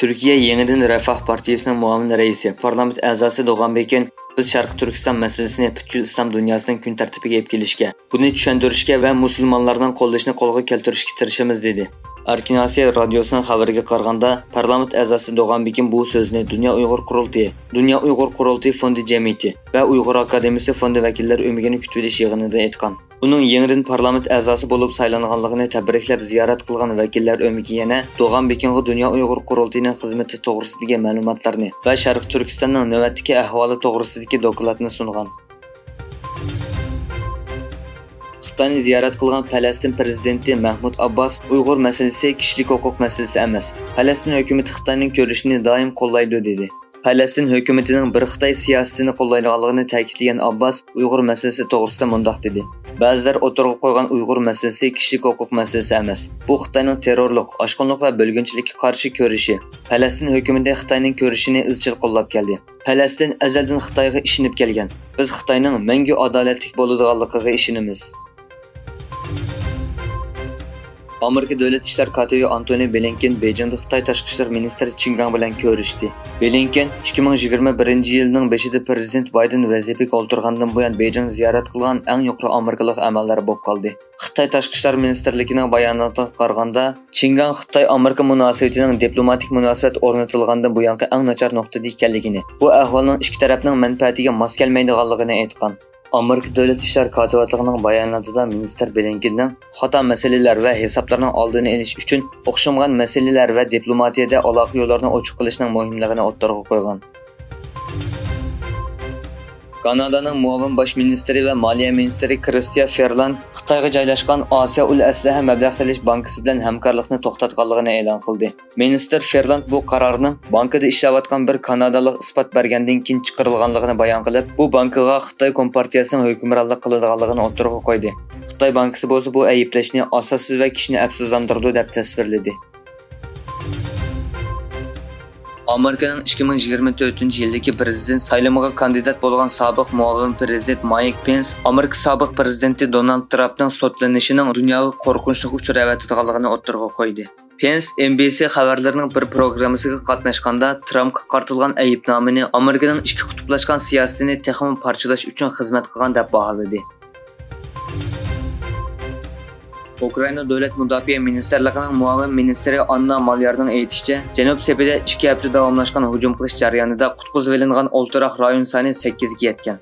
Türkiye Yeniden Refah Partiyasining muavin raisi, parlament a'zosi Doğanbek'in biz Sharq Turkiston masalasini butkul islom dunyosining kun tartibiga olib kelishga, buni tushuntirishga va musulmonlarning qo'llashini qo'lga keltirishga tirishamiz dedi. Erkin Asiya radiosunun xabariga qaraganda, parlament a'zosi Doğanbek'in bu so'zni Dünya Uyg'ur Qurultiyi, Dünya Uyg'ur Qurultiyi fondi jamiyati va Uyg'ur akademiyasi fondi vakillari o'migini kutib olish yig'inida aytgan. Uning yeniden parlament a'zosi bo'lib saylanganligini tabriklab ziyorat qilgan vakillar o'migi yana Doğanbek'ga Dünya Uyg'ur Qurultiyining xizmati to'g'risidagi ma'lumotlarni va Sharq Turkistonning navbatdagi ahvoli to'g'risidagi dokladni sungan. Xitoyni ziyorat qilgan Falastin prezidenti Mahmud Abbas Uyg'ur masalasi kishilik huquq masalasi emas. Falastin hukumatı Xitoyning ko'rishini doim qo'llaydi dedi. Falastin hukumatining bir Xitoy siyosatini qo'llaydiganligini ta'kidlagan Abbas Uyg'ur masalasi to'g'risida mundaq dedi. Ba'zilar o'tirib qo'ygan Uyg'ur masalasi kishilik huquq masalasi emas. Bu Xitoyning terrorlik, oshqonlik va bo'lginchilikka qarshi ko'rishi. Falastin hukumati Xitoyning ko'rishini izchil qo'llab keldi. Falastin azaldan Xitoyga ishonib kelgan. Biz Xitoyning mangu adolatli bo'ladiganligiga ishonamiz. Amerika Davlat ishlar katibi Antony Blinken Beijingda Xitoy tashqi ishlar ministri Qin Gang bilan ko'rishdi. Blinken 2021-yilning 5-ida prezident Biden vazifaga o'tirgandan buyon Beijing ziyorat qilgan eng yuqori amerikalik amaldor bo'lib qoldi. Xitoy tashqi ishlar ministrligining bayonotiga qaraganda, Qin Gang Xitoy Amerika munosabatining diplomatik munosabat o'rnatilgandan buyongi eng nachar nuqtada ekanligini, bu ahvolning ikki tarafning manfaatiga mos kelmaydiganligini aytgan. Amerika Davlat ishlar katibatligining bayonotida ministr Blinkenning xato masalalar va hisoblarning oldini olish uchun o'xshamagan masalalar va diplomatiyada aloqa yo'llarini ochiq qilishning muhimligini o'ttirg'a qo'ygan. Kanadaning muavin bosh ministri va moliya ministri Chrystia Freeland Xitoyga joylashgan Osiyo ul aslaha mablag' solish bankasi bilan hamkorlikni to'xtatganligini e'lon qildi. Ministr Freeland bu qarorning bankada ishlayotgan bir kanadalik isbot bergandan keyin chiqarilganligini bayon qilib, bu bankiga Xitoy kompartiyasining hukmronlik qiladiganligini o'ttirg'a qo'ydi. Xitoy bankasi bo'lsa bu ayblashni asossiz va kishini afsuslantirdi deb tasvirladi. Amerikaning 2024-yildagi prezident saylamiga kandidat bo'lgan sobiq muavin prezident Mike Pence Amerika sobiq prezidenti Donald Trumpning sotlanishining dunyoga qo'rqinchli uchrayotganligini o'ttirg'a qo'ydi. Pence NBC xabarlarining bir programmasiga qatnashganda Trumpga qartilgan aybnomani Amerikaning ikki qutblashgan siyosatini texnik parchalash uchun xizmat qilgan deb baholadi. Ukraina Davlat Mudofaa Ministerligining muavin ministri Anna Malyarning aytishicha, Janub Sepida 2 hafta davomlashgan hujum qilish jarayonida qutqizib olingan o'ltiraq rayon soni 8 ga yetgan.